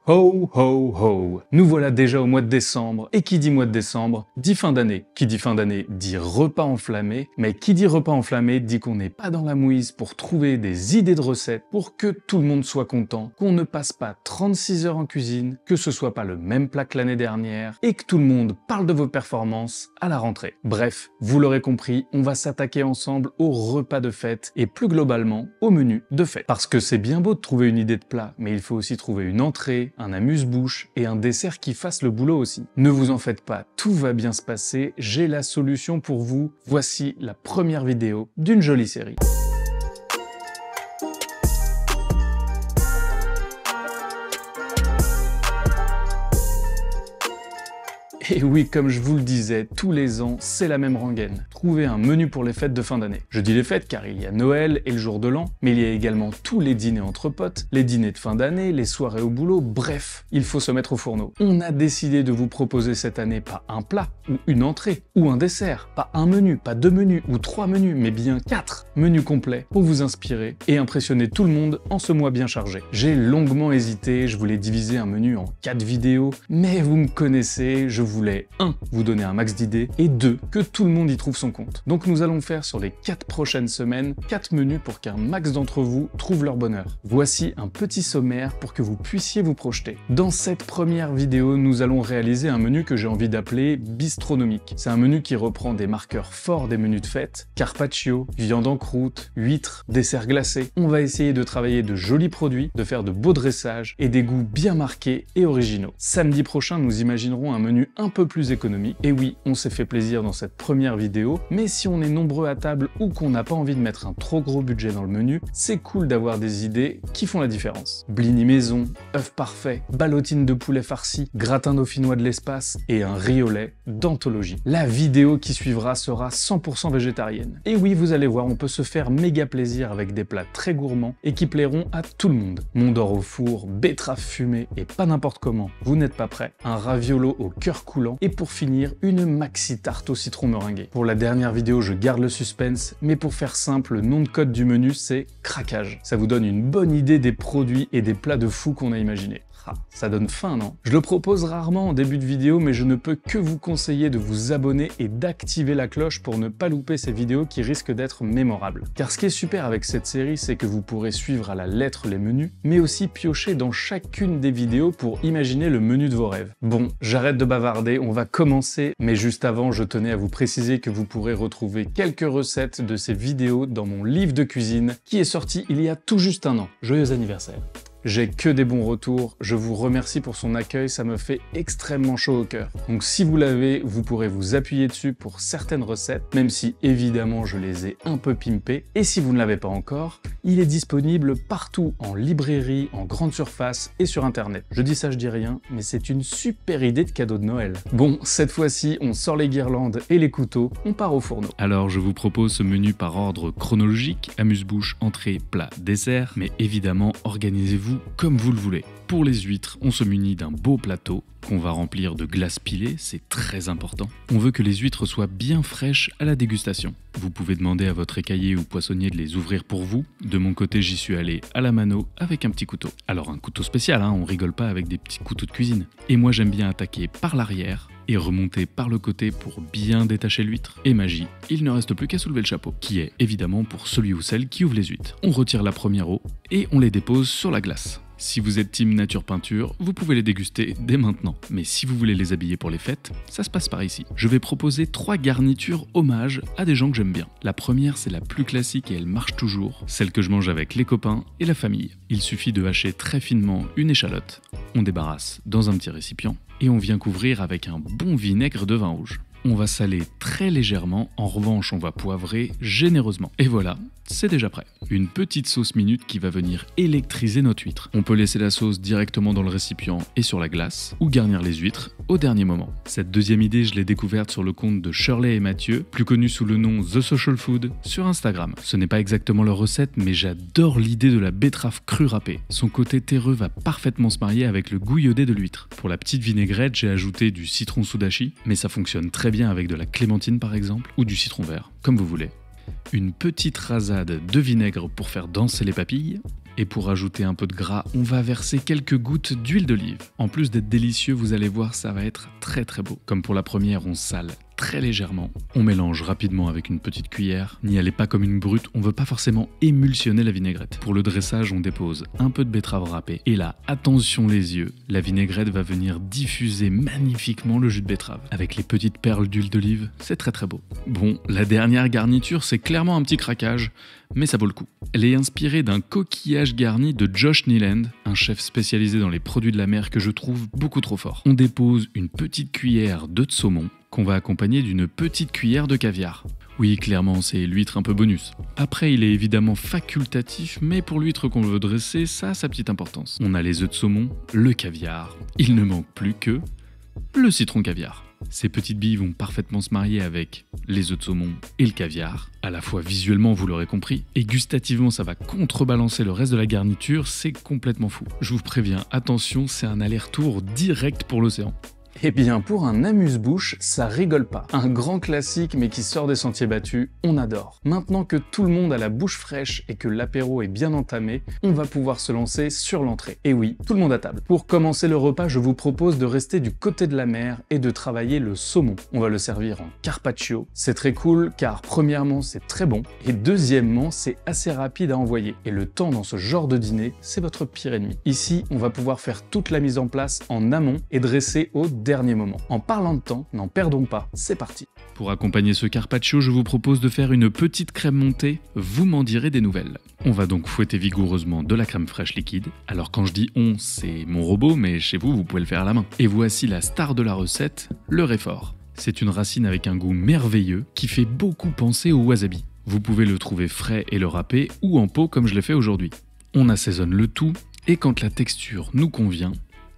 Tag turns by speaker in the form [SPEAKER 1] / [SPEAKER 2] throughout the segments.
[SPEAKER 1] Ho ho ho, nous voilà déjà au mois de décembre, et qui dit mois de décembre, dit fin d'année. Qui dit fin d'année, dit repas enflammé, mais qui dit repas enflammé, dit qu'on n'est pas dans la mouise pour trouver des idées de recettes pour que tout le monde soit content, qu'on ne passe pas 36 heures en cuisine, que ce soit pas le même plat que l'année dernière, et que tout le monde parle de vos performances à la rentrée. Bref, vous l'aurez compris, on va s'attaquer ensemble au repas de fête, et plus globalement, au menu de fête. Parce que c'est bien beau de trouver une idée de plat, mais il faut aussi trouver une entrée, un amuse-bouche et un dessert qui fasse le boulot aussi. Ne vous en faites pas, tout va bien se passer, j'ai la solution pour vous. Voici la première vidéo d'une jolie série. Et oui, comme je vous le disais, tous les ans, c'est la même rengaine. Trouver un menu pour les fêtes de fin d'année. Je dis les fêtes car il y a Noël et le jour de l'an, mais il y a également tous les dîners entre potes, les dîners de fin d'année, les soirées au boulot, bref, il faut se mettre au fourneau. On a décidé de vous proposer cette année pas un plat, ou une entrée, ou un dessert, pas un menu, pas deux menus, ou trois menus, mais bien 4 menus complets pour vous inspirer et impressionner tout le monde en ce mois bien chargé. J'ai longuement hésité, je voulais diviser un menu en 4 vidéos, mais vous me connaissez, je voulais 1. Vous donner un max d'idées et 2. Que tout le monde y trouve son compte. Donc nous allons faire sur les 4 prochaines semaines 4 menus pour qu'un max d'entre vous trouve leur bonheur. Voici un petit sommaire pour que vous puissiez vous projeter. Dans cette première vidéo, nous allons réaliser un menu que j'ai envie d'appeler bistronomique. C'est un menu qui reprend des marqueurs forts des menus de fête, carpaccio, viande en croûte, huîtres, desserts glacés. On va essayer de travailler de jolis produits, de faire de beaux dressages et des goûts bien marqués et originaux. Samedi prochain, nous imaginerons un menu un peu plus économique. Et oui, on s'est fait plaisir dans cette première vidéo, mais si on est nombreux à table ou qu'on n'a pas envie de mettre un trop gros budget dans le menu, c'est cool d'avoir des idées qui font la différence. Blini maison, œuf parfait, ballotine de poulet farci, gratin dauphinois de l'espace et un riz au lait d'anthologie. La vidéo qui suivra sera 100% végétarienne. Et oui, vous allez voir, on peut se faire méga plaisir avec des plats très gourmands et qui plairont à tout le monde. Mont d'or au four, betterave fumée et pas n'importe comment. Vous n'êtes pas prêts. Un raviolo au cœur coulant et pour finir, une maxi tarte au citron meringuée. Pour la dernière vidéo, je garde le suspense, mais pour faire simple, le nom de code du menu, c'est craquage. Ça vous donne une bonne idée des produits et des plats de fou qu'on a imaginés. Ah, ça donne faim, non? Je le propose rarement en début de vidéo, mais je ne peux que vous conseiller de vous abonner et d'activer la cloche pour ne pas louper ces vidéos qui risquent d'être mémorables. Car ce qui est super avec cette série, c'est que vous pourrez suivre à la lettre les menus, mais aussi piocher dans chacune des vidéos pour imaginer le menu de vos rêves. Bon, j'arrête de bavarder, on va commencer, mais juste avant, je tenais à vous préciser que vous pourrez retrouver quelques recettes de ces vidéos dans mon livre de cuisine qui est sorti il y a tout juste un an. Joyeux anniversaire! J'ai que des bons retours, je vous remercie pour son accueil, ça me fait extrêmement chaud au cœur. Donc si vous l'avez, vous pourrez vous appuyer dessus pour certaines recettes, même si évidemment je les ai un peu pimpées. Et si vous ne l'avez pas encore, il est disponible partout en librairie, en grande surface et sur internet. Je dis ça, je dis rien, mais c'est une super idée de cadeau de Noël. Bon, cette fois-ci, on sort les guirlandes et les couteaux, on part au fourneau.
[SPEAKER 2] Alors je vous propose ce menu par ordre chronologique, amuse-bouche, entrée, plat, dessert, mais évidemment organisez-vous comme vous le voulez. Pour les huîtres, on se munit d'un beau plateau qu'on va remplir de glace pilée, c'est très important. On veut que les huîtres soient bien fraîches à la dégustation. Vous pouvez demander à votre écailler ou poissonnier de les ouvrir pour vous. De mon côté, j'y suis allé à la mano avec un petit couteau. Alors un couteau spécial, on rigole pas avec des petits couteaux de cuisine. Et moi j'aime bien attaquer par l'arrière et remonter par le côté pour bien détacher l'huître. Et magie, il ne reste plus qu'à soulever le chapeau, qui est évidemment pour celui ou celle qui ouvre les huîtres. On retire la première eau et on les dépose sur la glace. Si vous êtes team nature peinture, vous pouvez les déguster dès maintenant. Mais si vous voulez les habiller pour les fêtes, ça se passe par ici. Je vais proposer 3 garnitures hommage à des gens que j'aime bien. La première, c'est la plus classique et elle marche toujours, celle que je mange avec les copains et la famille. Il suffit de hacher très finement une échalote, on débarrasse dans un petit récipient et on vient couvrir avec un bon vinaigre de vin rouge. On va saler très légèrement, en revanche on va poivrer généreusement. Et voilà, c'est déjà prêt. Une petite sauce minute qui va venir électriser notre huître. On peut laisser la sauce directement dans le récipient et sur la glace, ou garnir les huîtres au dernier moment. Cette deuxième idée, je l'ai découverte sur le compte de Shirley et Mathieu, plus connu sous le nom The Social Food, sur Instagram. Ce n'est pas exactement leur recette, mais j'adore l'idée de la betterave crue râpée. Son côté terreux va parfaitement se marier avec le goût iodé de l'huître. Pour la petite vinaigrette, j'ai ajouté du citron sudachi, mais ça fonctionne très bien avec de la clémentine par exemple, ou du citron vert, comme vous voulez. Une petite rasade de vinaigre pour faire danser les papilles, Et pour ajouter un peu de gras, on va verser quelques gouttes d'huile d'olive. En plus d'être délicieux, vous allez voir, ça va être très très beau. Comme pour la première, on sale très légèrement. On mélange rapidement avec une petite cuillère. N'y allez pas comme une brute, on veut pas forcément émulsionner la vinaigrette. Pour le dressage, on dépose un peu de betterave râpée. Et là, attention les yeux, la vinaigrette va venir diffuser magnifiquement le jus de betterave. Avec les petites perles d'huile d'olive, c'est très très beau. Bon, la dernière garniture, c'est clairement un petit craquage, mais ça vaut le coup. Elle est inspirée d'un coquillage garni de Josh Nealand, un chef spécialisé dans les produits de la mer que je trouve beaucoup trop fort. On dépose une petite cuillère d'œufs de saumon, qu'on va accompagner d'une petite cuillère de caviar. Oui, clairement, c'est l'huître un peu bonus. Après, il est évidemment facultatif, mais pour l'huître qu'on veut dresser, ça a sa petite importance. On a les œufs de saumon, le caviar, il ne manque plus que le citron caviar. Ces petites billes vont parfaitement se marier avec les œufs de saumon et le caviar, à la fois visuellement, vous l'aurez compris, et gustativement, ça va contrebalancer le reste de la garniture, c'est complètement fou. Je vous préviens, attention, c'est un aller-retour direct pour l'océan.
[SPEAKER 1] Eh bien, pour un amuse-bouche, ça rigole pas. Un grand classique, mais qui sort des sentiers battus, on adore. Maintenant que tout le monde a la bouche fraîche et que l'apéro est bien entamé, on va pouvoir se lancer sur l'entrée. Et oui, tout le monde à table. Pour commencer le repas, je vous propose de rester du côté de la mer et de travailler le saumon. On va le servir en carpaccio. C'est très cool, car premièrement, c'est très bon, et deuxièmement, c'est assez rapide à envoyer. Et le temps dans ce genre de dîner, c'est votre pire ennemi. Ici, on va pouvoir faire toute la mise en place en amont et dresser au dernier moment. En parlant de temps, n'en perdons pas, c'est parti.
[SPEAKER 2] Pour accompagner ce carpaccio, je vous propose de faire une petite crème montée, vous m'en direz des nouvelles. On va donc fouetter vigoureusement de la crème fraîche liquide. Alors quand je dis on, c'est mon robot, mais chez vous, vous pouvez le faire à la main. Et voici la star de la recette, le réfort. C'est une racine avec un goût merveilleux qui fait beaucoup penser au wasabi. Vous pouvez le trouver frais et le râper ou en pot comme je l'ai fait aujourd'hui. On assaisonne le tout et quand la texture nous convient,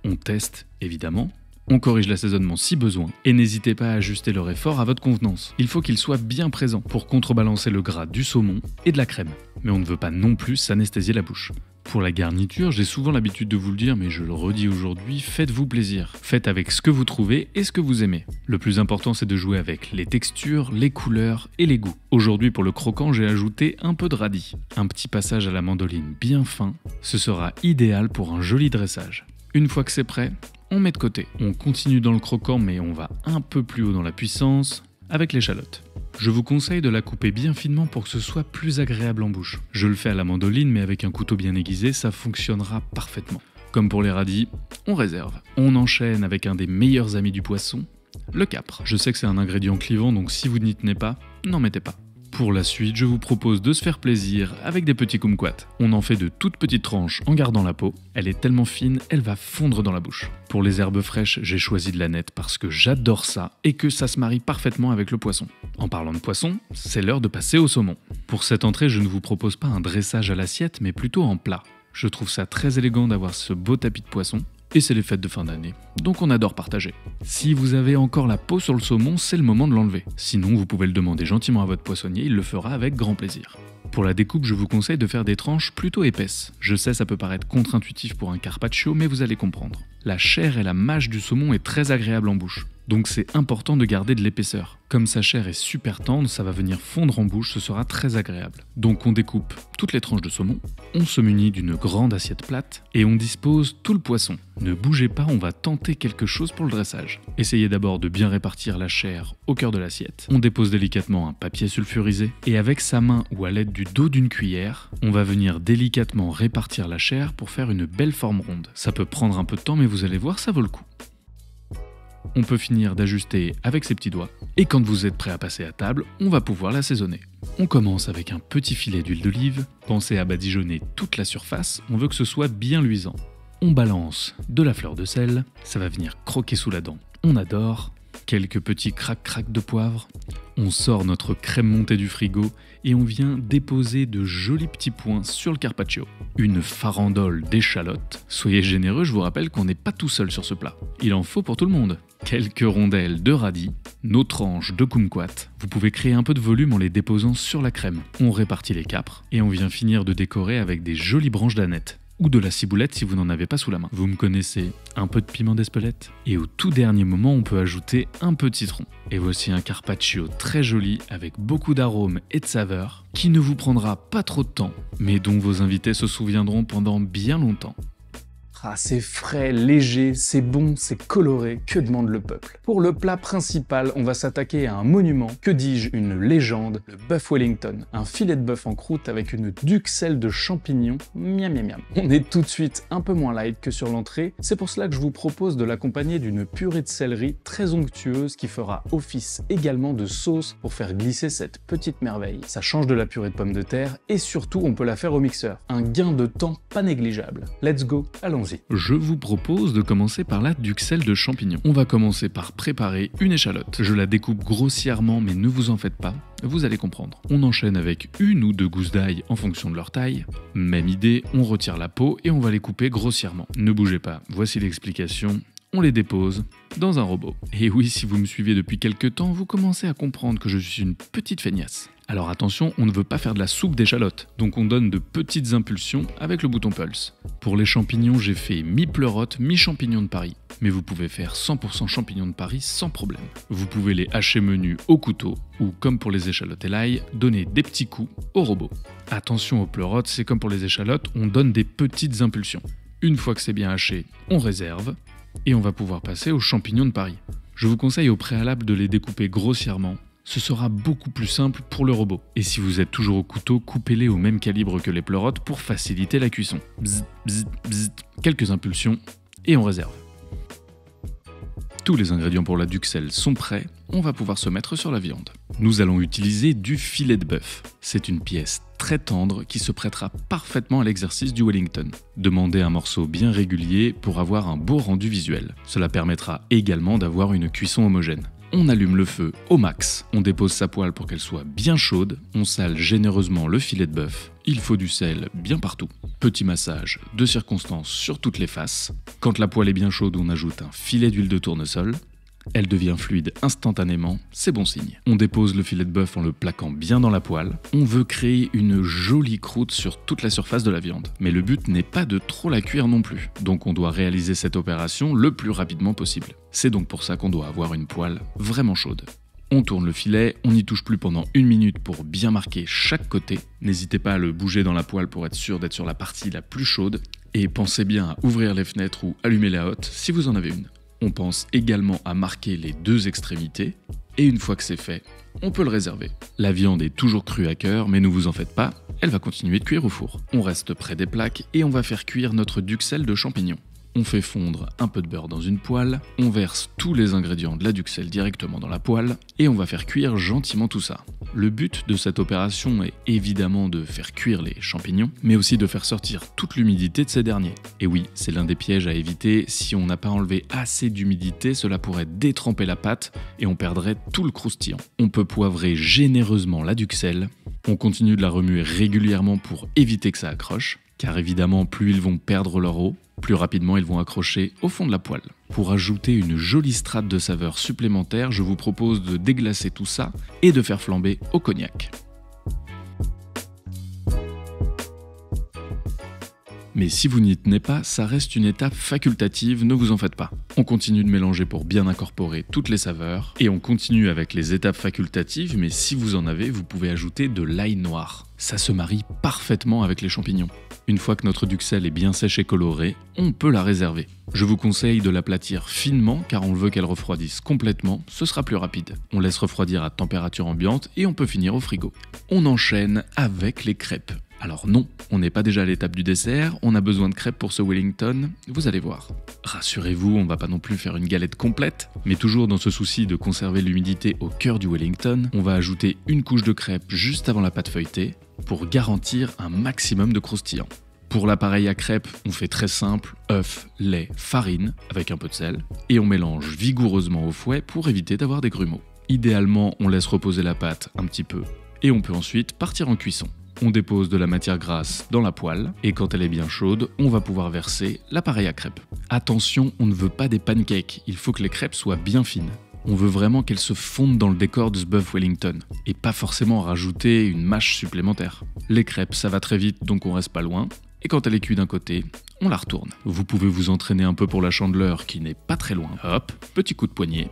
[SPEAKER 2] on teste évidemment. On corrige l'assaisonnement si besoin, et n'hésitez pas à ajuster le réfort à votre convenance. Il faut qu'il soit bien présent pour contrebalancer le gras du saumon et de la crème. Mais on ne veut pas non plus s'anesthésier la bouche. Pour la garniture, j'ai souvent l'habitude de vous le dire, mais je le redis aujourd'hui, faites-vous plaisir. Faites avec ce que vous trouvez et ce que vous aimez. Le plus important, c'est de jouer avec les textures, les couleurs et les goûts. Aujourd'hui, pour le croquant, j'ai ajouté un peu de radis. Un petit passage à la mandoline bien fin, ce sera idéal pour un joli dressage. Une fois que c'est prêt, on met de côté. On continue dans le croquant, mais on va un peu plus haut dans la puissance avec l'échalote. Je vous conseille de la couper bien finement pour que ce soit plus agréable en bouche. Je le fais à la mandoline, mais avec un couteau bien aiguisé, ça fonctionnera parfaitement. Comme pour les radis, on réserve. On enchaîne avec un des meilleurs amis du poisson, le capre. Je sais que c'est un ingrédient clivant, donc si vous n'y tenez pas, n'en mettez pas. Pour la suite, je vous propose de se faire plaisir avec des petits kumquats. On en fait de toutes petites tranches en gardant la peau. Elle est tellement fine, elle va fondre dans la bouche. Pour les herbes fraîches, j'ai choisi de l'aneth parce que j'adore ça et que ça se marie parfaitement avec le poisson. En parlant de poisson, c'est l'heure de passer au saumon. Pour cette entrée, je ne vous propose pas un dressage à l'assiette, mais plutôt en plat. Je trouve ça très élégant d'avoir ce beau tapis de poisson. Et c'est les fêtes de fin d'année, donc on adore partager. Si vous avez encore la peau sur le saumon, c'est le moment de l'enlever. Sinon, vous pouvez le demander gentiment à votre poissonnier, il le fera avec grand plaisir. Pour la découpe, je vous conseille de faire des tranches plutôt épaisses. Je sais, ça peut paraître contre-intuitif pour un carpaccio, mais vous allez comprendre. La chair et la mâche du saumon est très agréable en bouche, donc c'est important de garder de l'épaisseur. Comme sa chair est super tendre, ça va venir fondre en bouche, ce sera très agréable. Donc on découpe toutes les tranches de saumon, on se munit d'une grande assiette plate et on dispose tout le poisson. Ne bougez pas, on va tenter quelque chose pour le dressage. Essayez d'abord de bien répartir la chair au cœur de l'assiette. On dépose délicatement un papier sulfurisé et avec sa main ou à l'aide du dos d'une cuillère, on va venir délicatement répartir la chair pour faire une belle forme ronde. Ça peut prendre un peu de temps, mais vous allez voir, ça vaut le coup. On peut finir d'ajuster avec ses petits doigts. Et quand vous êtes prêt à passer à table, on va pouvoir l'assaisonner. On commence avec un petit filet d'huile d'olive. Pensez à badigeonner toute la surface, on veut que ce soit bien luisant. On balance de la fleur de sel, ça va venir croquer sous la dent. On adore. Quelques petits crac-crac de poivre. On sort notre crème montée du frigo et on vient déposer de jolis petits points sur le carpaccio. Une farandole d'échalotes. Soyez généreux, je vous rappelle qu'on n'est pas tout seul sur ce plat. Il en faut pour tout le monde. Quelques rondelles de radis, nos tranches de kumquat. Vous pouvez créer un peu de volume en les déposant sur la crème. On répartit les capres et on vient finir de décorer avec des jolies branches d'aneth. ou de la ciboulette si vous n'en avez pas sous la main. Vous me connaissez, un peu de piment d'Espelette. Et au tout dernier moment, on peut ajouter un peu de citron. Et voici un carpaccio très joli avec beaucoup d'arômes et de saveurs qui ne vous prendra pas trop de temps, mais dont vos invités se souviendront pendant bien longtemps.
[SPEAKER 1] Ah, c'est frais, léger, c'est bon, c'est coloré, que demande le peuple? Pour le plat principal, on va s'attaquer à un monument, que dis-je, une légende, le bœuf Wellington. Un filet de bœuf en croûte avec une duxelle de champignons, miam miam miam. On est tout de suite un peu moins light que sur l'entrée, c'est pour cela que je vous propose de l'accompagner d'une purée de céleri très onctueuse qui fera office également de sauce pour faire glisser cette petite merveille. Ça change de la purée de pommes de terre et surtout on peut la faire au mixeur. Un gain de temps pas négligeable. Let's go, allons-y.
[SPEAKER 2] Je vous propose de commencer par la duxelle de champignons. On va commencer par préparer une échalote. Je la découpe grossièrement, mais ne vous en faites pas, vous allez comprendre. On enchaîne avec une ou deux gousses d'ail en fonction de leur taille. Même idée, on retire la peau et on va les couper grossièrement. Ne bougez pas, voici l'explication. On les dépose dans un robot. Et oui, si vous me suivez depuis quelques temps, vous commencez à comprendre que je suis une petite feignasse. Alors attention, on ne veut pas faire de la soupe d'échalote, donc on donne de petites impulsions avec le bouton pulse. Pour les champignons, j'ai fait mi-pleurote, mi-champignon de Paris. Mais vous pouvez faire 100% champignons de Paris sans problème. Vous pouvez les hacher menus au couteau, ou comme pour les échalotes et l'ail, donner des petits coups au robot. Attention aux pleurotes, c'est comme pour les échalotes, on donne des petites impulsions. Une fois que c'est bien haché, on réserve, et on va pouvoir passer aux champignons de Paris. Je vous conseille au préalable de les découper grossièrement. Ce sera beaucoup plus simple pour le robot. Et si vous êtes toujours au couteau, coupez-les au même calibre que les pleurotes pour faciliter la cuisson. Bzz, bzz, bzz. Quelques impulsions et on réserve. Tous les ingrédients pour la duxelle sont prêts, on va pouvoir se mettre sur la viande. Nous allons utiliser du filet de bœuf. C'est une pièce très tendre qui se prêtera parfaitement à l'exercice du Wellington. Demandez un morceau bien régulier pour avoir un beau rendu visuel. Cela permettra également d'avoir une cuisson homogène. On allume le feu au max, on dépose sa poêle pour qu'elle soit bien chaude, on sale généreusement le filet de bœuf, il faut du sel bien partout. Petit massage de circonstance sur toutes les faces. Quand la poêle est bien chaude, on ajoute un filet d'huile de tournesol. Elle devient fluide instantanément, c'est bon signe. On dépose le filet de bœuf en le plaquant bien dans la poêle. On veut créer une jolie croûte sur toute la surface de la viande. Mais le but n'est pas de trop la cuire non plus. Donc on doit réaliser cette opération le plus rapidement possible. C'est donc pour ça qu'on doit avoir une poêle vraiment chaude. On tourne le filet, on n'y touche plus pendant 1 minute pour bien marquer chaque côté. N'hésitez pas à le bouger dans la poêle pour être sûr d'être sur la partie la plus chaude. Et pensez bien à ouvrir les fenêtres ou allumer la hotte si vous en avez une. On pense également à marquer les deux extrémités, et une fois que c'est fait, on peut le réserver. La viande est toujours crue à cœur, mais ne vous en faites pas, elle va continuer de cuire au four. On reste près des plaques et on va faire cuire notre duxelle de champignons. On fait fondre un peu de beurre dans une poêle, on verse tous les ingrédients de la duxelle directement dans la poêle, et on va faire cuire gentiment tout ça. Le but de cette opération est évidemment de faire cuire les champignons, mais aussi de faire sortir toute l'humidité de ces derniers. Et oui, c'est l'un des pièges à éviter, si on n'a pas enlevé assez d'humidité, cela pourrait détremper la pâte et on perdrait tout le croustillant. On peut poivrer généreusement la duxelle, on continue de la remuer régulièrement pour éviter que ça accroche, car évidemment plus ils vont perdre leur eau, plus rapidement ils vont accrocher au fond de la poêle. Pour ajouter une jolie strate de saveur supplémentaire, je vous propose de déglacer tout ça et de faire flamber au cognac. Mais si vous n'y tenez pas, ça reste une étape facultative, ne vous en faites pas. On continue de mélanger pour bien incorporer toutes les saveurs, et on continue avec les étapes facultatives, mais si vous en avez, vous pouvez ajouter de l'ail noir. Ça se marie parfaitement avec les champignons. Une fois que notre duxelle est bien sèche et colorée, on peut la réserver. Je vous conseille de l'aplatir finement car on veut qu'elle refroidisse complètement, ce sera plus rapide. On laisse refroidir à température ambiante et on peut finir au frigo. On enchaîne avec les crêpes. Alors non, on n'est pas déjà à l'étape du dessert, on a besoin de crêpes pour ce Wellington, vous allez voir. Rassurez-vous, on va pas non plus faire une galette complète, mais toujours dans ce souci de conserver l'humidité au cœur du Wellington, on va ajouter une couche de crêpes juste avant la pâte feuilletée pour garantir un maximum de croustillant. Pour l'appareil à crêpes, on fait très simple, œufs, lait, farine avec un peu de sel, et on mélange vigoureusement au fouet pour éviter d'avoir des grumeaux. Idéalement, on laisse reposer la pâte un petit peu, et on peut ensuite partir en cuisson. On dépose de la matière grasse dans la poêle et quand elle est bien chaude, on va pouvoir verser l'appareil à crêpes. Attention, on ne veut pas des pancakes, il faut que les crêpes soient bien fines. On veut vraiment qu'elles se fondent dans le décor de ce bœuf Wellington et pas forcément rajouter une mâche supplémentaire. Les crêpes, ça va très vite donc on reste pas loin et quand elle est cuite d'un côté, on la retourne. Vous pouvez vous entraîner un peu pour la chandeleur qui n'est pas très loin. Hop, petit coup de poignet.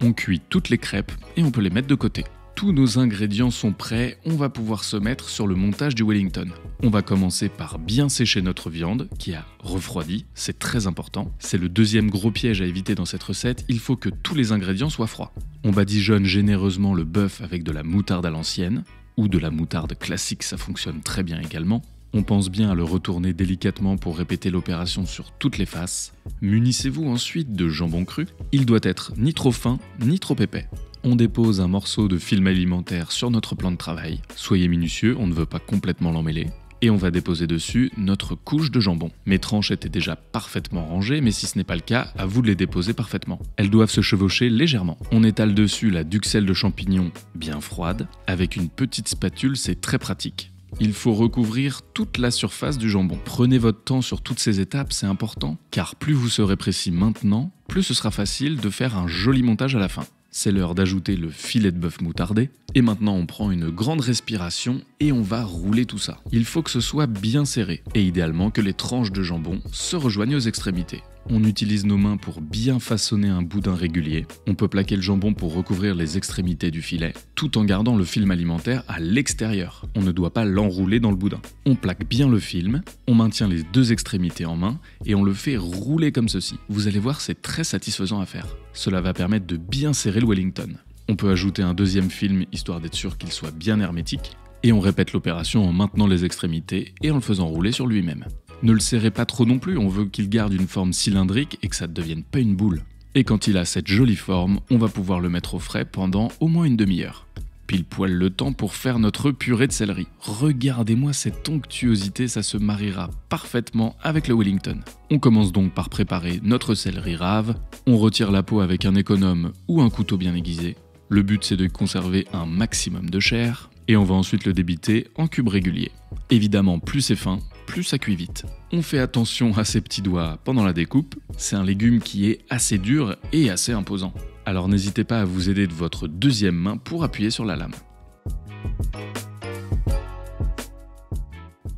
[SPEAKER 2] On cuit toutes les crêpes et on peut les mettre de côté. Tous nos ingrédients sont prêts, on va pouvoir se mettre sur le montage du Wellington. On va commencer par bien sécher notre viande qui a refroidi, c'est très important. C'est le deuxième gros piège à éviter dans cette recette, il faut que tous les ingrédients soient froids. On badigeonne généreusement le bœuf avec de la moutarde à l'ancienne, ou de la moutarde classique, ça fonctionne très bien également. On pense bien à le retourner délicatement pour répéter l'opération sur toutes les faces. Munissez-vous ensuite de jambon cru. Il doit être ni trop fin, ni trop épais. On dépose un morceau de film alimentaire sur notre plan de travail. Soyez minutieux, on ne veut pas complètement l'emmêler. Et on va déposer dessus notre couche de jambon. Mes tranches étaient déjà parfaitement rangées, mais si ce n'est pas le cas, à vous de les déposer parfaitement. Elles doivent se chevaucher légèrement. On étale dessus la duxelle de champignons bien froide. Avec une petite spatule, c'est très pratique. Il faut recouvrir toute la surface du jambon. Prenez votre temps sur toutes ces étapes, c'est important, car plus vous serez précis maintenant, plus ce sera facile de faire un joli montage à la fin. C'est l'heure d'ajouter le filet de bœuf moutardé. Et maintenant on prend une grande respiration et on va rouler tout ça. Il faut que ce soit bien serré et idéalement que les tranches de jambon se rejoignent aux extrémités. On utilise nos mains pour bien façonner un boudin régulier. On peut plaquer le jambon pour recouvrir les extrémités du filet, tout en gardant le film alimentaire à l'extérieur. On ne doit pas l'enrouler dans le boudin. On plaque bien le film, on maintient les deux extrémités en main et on le fait rouler comme ceci. Vous allez voir, c'est très satisfaisant à faire. Cela va permettre de bien serrer le Wellington. On peut ajouter un deuxième film histoire d'être sûr qu'il soit bien hermétique. Et on répète l'opération en maintenant les extrémités et en le faisant rouler sur lui-même. Ne le serrez pas trop non plus, on veut qu'il garde une forme cylindrique et que ça ne devienne pas une boule. Et quand il a cette jolie forme, on va pouvoir le mettre au frais pendant au moins une demi-heure. Pile poil le temps pour faire notre purée de céleri. Regardez-moi cette onctuosité, ça se mariera parfaitement avec le Wellington. On commence donc par préparer notre céleri rave. On retire la peau avec un économe ou un couteau bien aiguisé. Le but c'est de conserver un maximum de chair. Et on va ensuite le débiter en cubes réguliers. Évidemment, plus c'est fin, plus ça cuit vite. On fait attention à ses petits doigts pendant la découpe, c'est un légume qui est assez dur et assez imposant. Alors n'hésitez pas à vous aider de votre deuxième main pour appuyer sur la lame.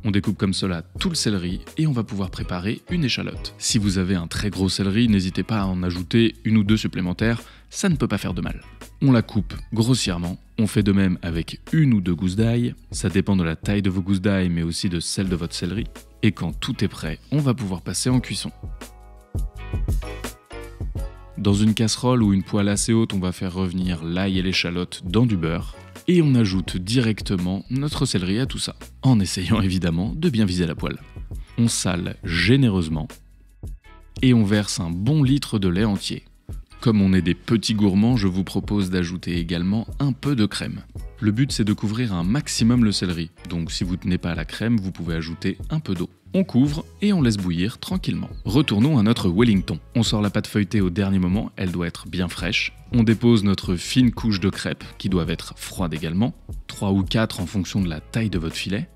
[SPEAKER 2] On découpe comme cela tout le céleri et on va pouvoir préparer une échalote. Si vous avez un très gros céleri, n'hésitez pas à en ajouter une ou deux supplémentaires, ça ne peut pas faire de mal. On la coupe grossièrement, on fait de même avec une ou deux gousses d'ail, ça dépend de la taille de vos gousses d'ail mais aussi de celle de votre céleri. Et quand tout est prêt, on va pouvoir passer en cuisson. Dans une casserole ou une poêle assez haute, on va faire revenir l'ail et l'échalote dans du beurre. Et on ajoute directement notre céleri à tout ça, en essayant évidemment de bien viser la poêle. On sale généreusement et on verse un bon litre de lait entier. Comme on est des petits gourmands, je vous propose d'ajouter également un peu de crème. Le but c'est de couvrir un maximum le céleri, donc si vous ne tenez pas à la crème, vous pouvez ajouter un peu d'eau. On couvre et on laisse bouillir tranquillement. Retournons à notre Wellington. On sort la pâte feuilletée au dernier moment, elle doit être bien fraîche. On dépose notre fine couche de crêpes, qui doivent être froides également, 3 ou 4 en fonction de la taille de votre filet.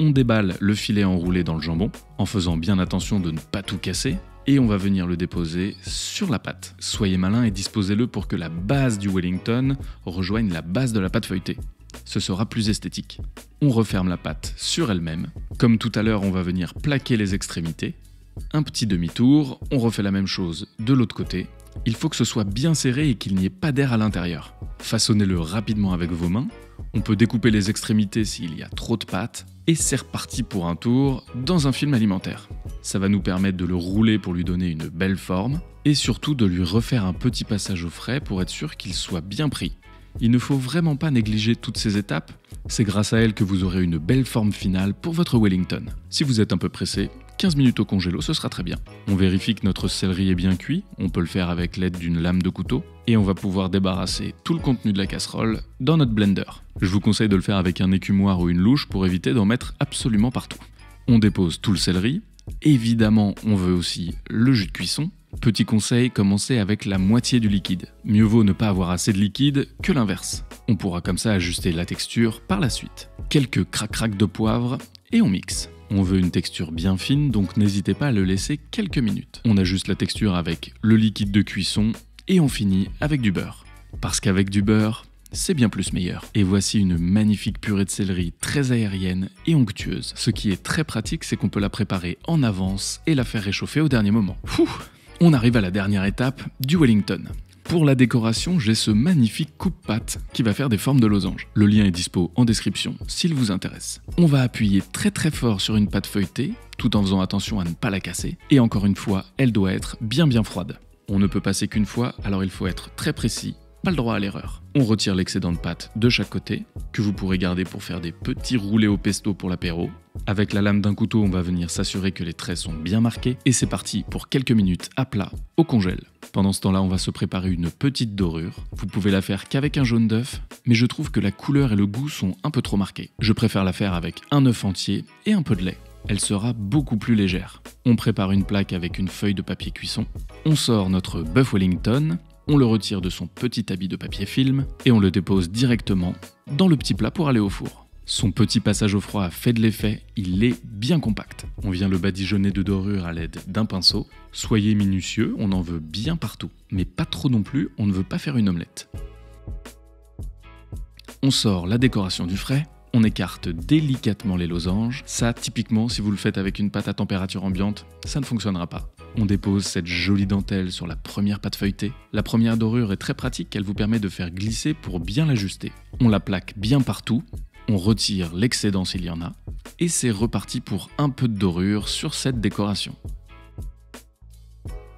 [SPEAKER 2] On déballe le filet enroulé dans le jambon, en faisant bien attention de ne pas tout casser. Et on va venir le déposer sur la pâte. Soyez malin et disposez-le pour que la base du Wellington rejoigne la base de la pâte feuilletée. Ce sera plus esthétique. On referme la pâte sur elle-même. Comme tout à l'heure, on va venir plaquer les extrémités. Un petit demi-tour, on refait la même chose de l'autre côté. Il faut que ce soit bien serré et qu'il n'y ait pas d'air à l'intérieur. Façonnez-le rapidement avec vos mains. On peut découper les extrémités s'il y a trop de pâte. Et c'est reparti pour un tour dans un film alimentaire. Ça va nous permettre de le rouler pour lui donner une belle forme et surtout de lui refaire un petit passage au frais pour être sûr qu'il soit bien pris. Il ne faut vraiment pas négliger toutes ces étapes, c'est grâce à elles que vous aurez une belle forme finale pour votre Wellington. Si vous êtes un peu pressé, 15 minutes au congélo, ce sera très bien. On vérifie que notre céleri est bien cuit, on peut le faire avec l'aide d'une lame de couteau, et on va pouvoir débarrasser tout le contenu de la casserole dans notre blender. Je vous conseille de le faire avec un écumoire ou une louche pour éviter d'en mettre absolument partout. On dépose tout le céleri, évidemment on veut aussi le jus de cuisson. Petit conseil, commencez avec la moitié du liquide. Mieux vaut ne pas avoir assez de liquide que l'inverse. On pourra comme ça ajuster la texture par la suite. Quelques crac-crac de poivre et on mixe. On veut une texture bien fine, donc n'hésitez pas à le laisser quelques minutes. On ajuste la texture avec le liquide de cuisson et on finit avec du beurre. Parce qu'avec du beurre, c'est bien plus meilleur. Et voici une magnifique purée de céleri très aérienne et onctueuse. Ce qui est très pratique, c'est qu'on peut la préparer en avance et la faire réchauffer au dernier moment. On arrive à la dernière étape du Wellington. Pour la décoration, j'ai ce magnifique coupe-pâte qui va faire des formes de losange. Le lien est dispo en description s'il vous intéresse. On va appuyer très très fort sur une pâte feuilletée, tout en faisant attention à ne pas la casser. Et encore une fois, elle doit être bien froide. On ne peut passer qu'une fois, alors il faut être très précis, pas le droit à l'erreur. On retire l'excédent de pâte de chaque côté, que vous pourrez garder pour faire des petits roulés au pesto pour l'apéro. Avec la lame d'un couteau, on va venir s'assurer que les traits sont bien marqués. Et c'est parti pour quelques minutes à plat, au congèle. Pendant ce temps-là, on va se préparer une petite dorure. Vous pouvez la faire qu'avec un jaune d'œuf, mais je trouve que la couleur et le goût sont un peu trop marqués. Je préfère la faire avec un œuf entier et un peu de lait. Elle sera beaucoup plus légère. On prépare une plaque avec une feuille de papier cuisson. On sort notre bœuf Wellington, on le retire de son petit habit de papier film et on le dépose directement dans le petit plat pour aller au four. Son petit passage au froid a fait de l'effet, il est bien compact. On vient le badigeonner de dorure à l'aide d'un pinceau. Soyez minutieux, on en veut bien partout, mais pas trop non plus, on ne veut pas faire une omelette. On sort la décoration du frais, on écarte délicatement les losanges. Ça, typiquement, si vous le faites avec une pâte à température ambiante, ça ne fonctionnera pas. On dépose cette jolie dentelle sur la première pâte feuilletée. La première dorure est très pratique, elle vous permet de faire glisser pour bien l'ajuster. On la plaque bien partout. On retire l'excédent s'il y en a, et c'est reparti pour un peu de dorure sur cette décoration.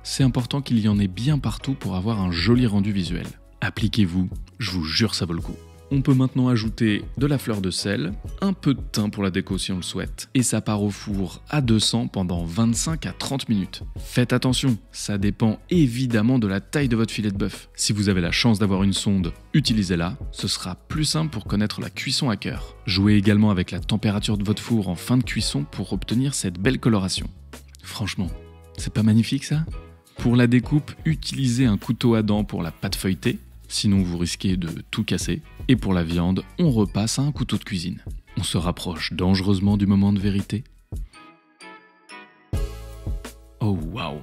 [SPEAKER 2] C'est important qu'il y en ait bien partout pour avoir un joli rendu visuel. Appliquez-vous, je vous jure ça vaut le coup. On peut maintenant ajouter de la fleur de sel, un peu de thym pour la déco si on le souhaite, et ça part au four à 200 pendant 25 à 30 minutes. Faites attention, ça dépend évidemment de la taille de votre filet de bœuf. Si vous avez la chance d'avoir une sonde, utilisez-la, ce sera plus simple pour connaître la cuisson à cœur. Jouez également avec la température de votre four en fin de cuisson pour obtenir cette belle coloration. Franchement, c'est pas magnifique ça ? Pour la découpe, utilisez un couteau à dents pour la pâte feuilletée, sinon vous risquez de tout casser. Et pour la viande, on repasse à un couteau de cuisine. On se rapproche dangereusement du moment de vérité. Oh waouh!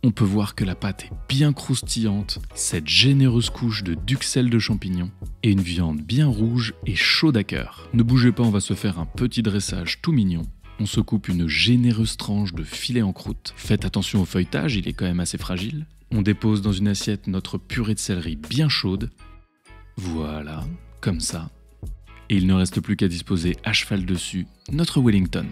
[SPEAKER 2] On peut voir que la pâte est bien croustillante, cette généreuse couche de duxelles de champignons et une viande bien rouge et chaude à cœur. Ne bougez pas, on va se faire un petit dressage tout mignon. On se coupe une généreuse tranche de filet en croûte. Faites attention au feuilletage, il est quand même assez fragile. On dépose dans une assiette notre purée de céleri bien chaude. Voilà, comme ça. Et il ne reste plus qu'à disposer à cheval dessus notre Wellington.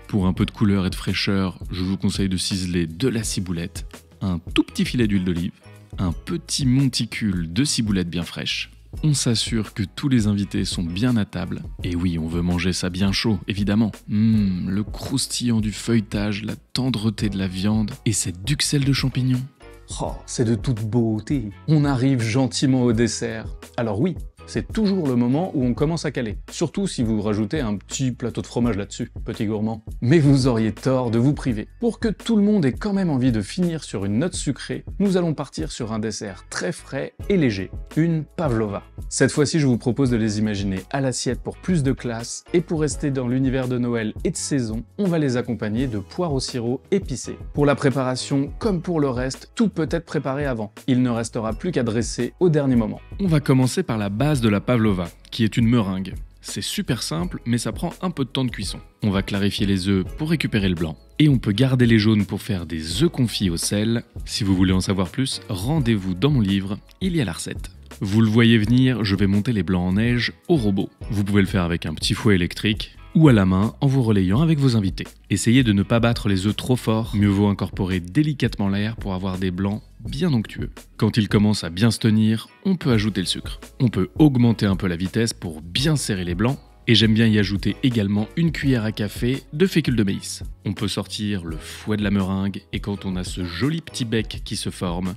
[SPEAKER 2] Pour un peu de couleur et de fraîcheur, je vous conseille de ciseler de la ciboulette, un tout petit filet d'huile d'olive, un petit monticule de ciboulette bien fraîche. On s'assure que tous les invités sont bien à table. Et oui, on veut manger ça bien chaud, évidemment. Le croustillant du feuilletage, la tendreté de la viande et cette duxelle de champignons.
[SPEAKER 1] Oh, c'est de toute beauté. On arrive gentiment au dessert. Alors oui, c'est toujours le moment où on commence à caler. Surtout si vous rajoutez un petit plateau de fromage là-dessus, petit gourmand. Mais vous auriez tort de vous priver. Pour que tout le monde ait quand même envie de finir sur une note sucrée, nous allons partir sur un dessert très frais et léger, une pavlova. Cette fois-ci, je vous propose de les imaginer à l'assiette pour plus de classe, et pour rester dans l'univers de Noël et de saison, on va les accompagner de poires au sirop épicé. Pour la préparation, comme pour le reste, tout peut être préparé avant. Il ne restera plus qu'à dresser au dernier moment.
[SPEAKER 2] On va commencer par la base de la pavlova, qui est une meringue. C'est super simple, mais ça prend un peu de temps de cuisson. On va clarifier les œufs pour récupérer le blanc. Et on peut garder les jaunes pour faire des œufs confits au sel. Si vous voulez en savoir plus, rendez-vous dans mon livre, il y a la recette. Vous le voyez venir, je vais monter les blancs en neige au robot. Vous pouvez le faire avec un petit fouet électrique ou à la main en vous relayant avec vos invités. Essayez de ne pas battre les œufs trop fort, mieux vaut incorporer délicatement l'air pour avoir des blancs bien onctueux. Quand ils commencent à bien se tenir, on peut ajouter le sucre. On peut augmenter un peu la vitesse pour bien serrer les blancs, et j'aime bien y ajouter également une cuillère à café de fécule de maïs. On peut sortir le fouet de la meringue, et quand on a ce joli petit bec qui se forme,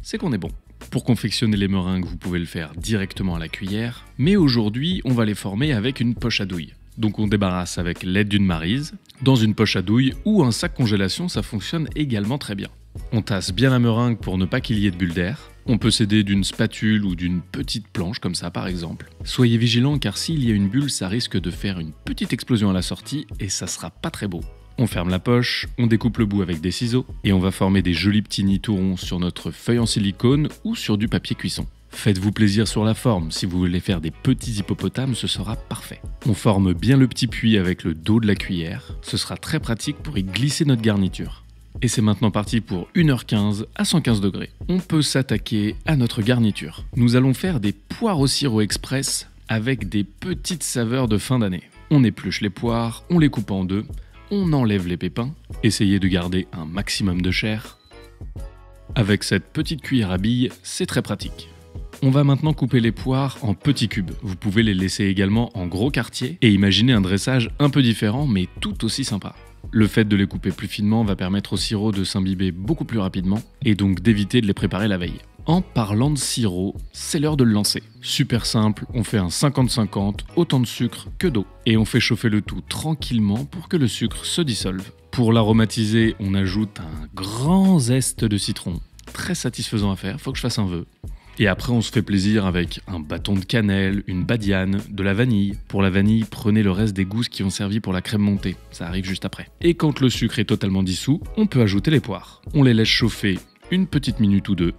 [SPEAKER 2] c'est qu'on est bon. Pour confectionner les meringues, vous pouvez le faire directement à la cuillère, mais aujourd'hui, on va les former avec une poche à douille. Donc on débarrasse avec l'aide d'une maryse, dans une poche à douille ou un sac congélation, ça fonctionne également très bien. On tasse bien la meringue pour ne pas qu'il y ait de bulles d'air. On peut s'aider d'une spatule ou d'une petite planche comme ça par exemple. Soyez vigilants car s'il y a une bulle, ça risque de faire une petite explosion à la sortie et ça sera pas très beau. On ferme la poche, on découpe le bout avec des ciseaux et on va former des jolis petits nids tout ronds sur notre feuille en silicone ou sur du papier cuisson. Faites-vous plaisir sur la forme, si vous voulez faire des petits hippopotames, ce sera parfait. On forme bien le petit puits avec le dos de la cuillère, ce sera très pratique pour y glisser notre garniture. Et c'est maintenant parti pour 1h15 à 115 degrés. On peut s'attaquer à notre garniture. Nous allons faire des poires au sirop express avec des petites saveurs de fin d'année. On épluche les poires, on les coupe en deux, on enlève les pépins, essayez de garder un maximum de chair. Avec cette petite cuillère à billes, c'est très pratique. On va maintenant couper les poires en petits cubes. Vous pouvez les laisser également en gros quartiers et imaginer un dressage un peu différent mais tout aussi sympa. Le fait de les couper plus finement va permettre au sirop de s'imbiber beaucoup plus rapidement et donc d'éviter de les préparer la veille. En parlant de sirop, c'est l'heure de le lancer. Super simple, on fait un 50-50, autant de sucre que d'eau. Et on fait chauffer le tout tranquillement pour que le sucre se dissolve. Pour l'aromatiser, on ajoute un grand zeste de citron. Très satisfaisant à faire, faut que je fasse un vœu. Et après, on se fait plaisir avec un bâton de cannelle, une badiane, de la vanille. Pour la vanille, prenez le reste des gousses qui ont servi pour la crème montée. Ça arrive juste après. Et quand le sucre est totalement dissous, on peut ajouter les poires. On les laisse chauffer une petite minute ou deux.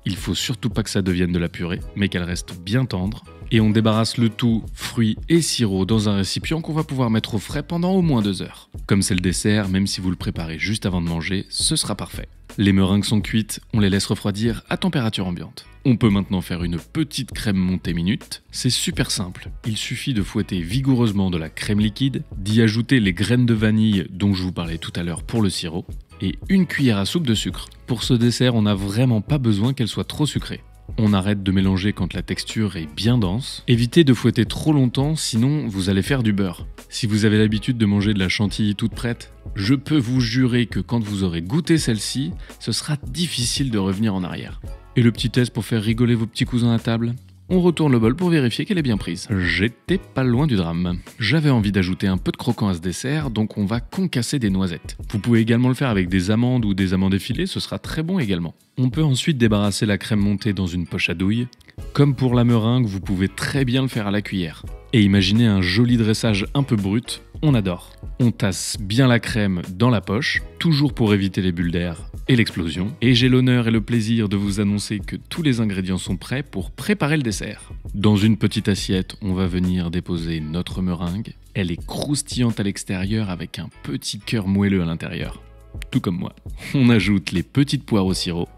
[SPEAKER 2] Il faut surtout pas que ça devienne de la purée, mais qu'elle reste bien tendre. Et on débarrasse le tout, fruits et sirop, dans un récipient qu'on va pouvoir mettre au frais pendant au moins 2 heures. Comme c'est le dessert, même si vous le préparez juste avant de manger, ce sera parfait. Les meringues sont cuites, on les laisse refroidir à température ambiante. On peut maintenant faire une petite crème montée minute. C'est super simple, il suffit de fouetter vigoureusement de la crème liquide, d'y ajouter les graines de vanille dont je vous parlais tout à l'heure pour le sirop, et une cuillère à soupe de sucre. Pour ce dessert, on n'a vraiment pas besoin qu'elle soit trop sucrée. On arrête de mélanger quand la texture est bien dense. Évitez de fouetter trop longtemps, sinon vous allez faire du beurre. Si vous avez l'habitude de manger de la chantilly toute prête, je peux vous jurer que quand vous aurez goûté celle-ci, ce sera difficile de revenir en arrière. Et le petit test pour faire rigoler vos petits cousins à table ? On retourne le bol pour vérifier qu'elle est bien prise. J'étais pas loin du drame. J'avais envie d'ajouter un peu de croquant à ce dessert, donc on va concasser des noisettes. Vous pouvez également le faire avec des amandes ou des amandes effilées, ce sera très bon également. On peut ensuite débarrasser la crème montée dans une poche à douille. Comme pour la meringue, vous pouvez très bien le faire à la cuillère. Et imaginez un joli dressage un peu brut, on adore. On tasse bien la crème dans la poche, toujours pour éviter les bulles d'air et l'explosion. Et j'ai l'honneur et le plaisir de vous annoncer que tous les ingrédients sont prêts pour préparer le dessert. Dans une petite assiette, on va venir déposer notre meringue. Elle est croustillante à l'extérieur avec un petit cœur moelleux à l'intérieur. Tout comme moi. On ajoute les petites poires au sirop,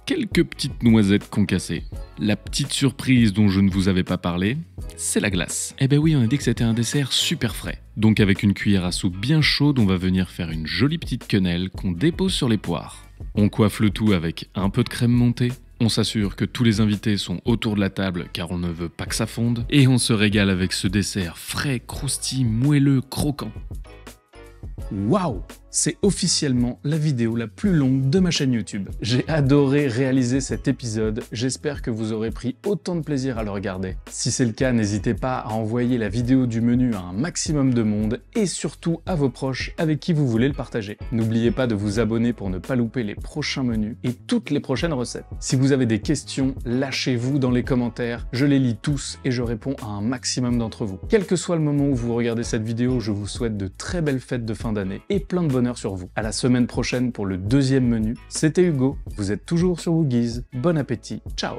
[SPEAKER 2] quelques petites noisettes concassées. La petite surprise dont je ne vous avais pas parlé, c'est la glace. Eh ben oui, on a dit que c'était un dessert super frais. Donc avec une cuillère à soupe bien chaude, on va venir faire une jolie petite quenelle qu'on dépose sur les poires. On coiffe le tout avec un peu de crème montée. On s'assure que tous les invités sont autour de la table car on ne veut pas que ça fonde. Et on se régale avec ce dessert frais, croustillant, moelleux, croquant.
[SPEAKER 1] Waouh! C'est officiellement la vidéo la plus longue de ma chaîne YouTube. J'ai adoré réaliser cet épisode, j'espère que vous aurez pris autant de plaisir à le regarder. Si c'est le cas, n'hésitez pas à envoyer la vidéo du menu à un maximum de monde et surtout à vos proches avec qui vous voulez le partager. N'oubliez pas de vous abonner pour ne pas louper les prochains menus et toutes les prochaines recettes. Si vous avez des questions, lâchez-vous dans les commentaires, je les lis tous et je réponds à un maximum d'entre vous. Quel que soit le moment où vous regardez cette vidéo, je vous souhaite de très belles fêtes de fin d'année et plein de bonheur sur vous. À la semaine prochaine pour le deuxième menu. C'était Hugo, vous êtes toujours sur Woogies. Bon appétit, ciao!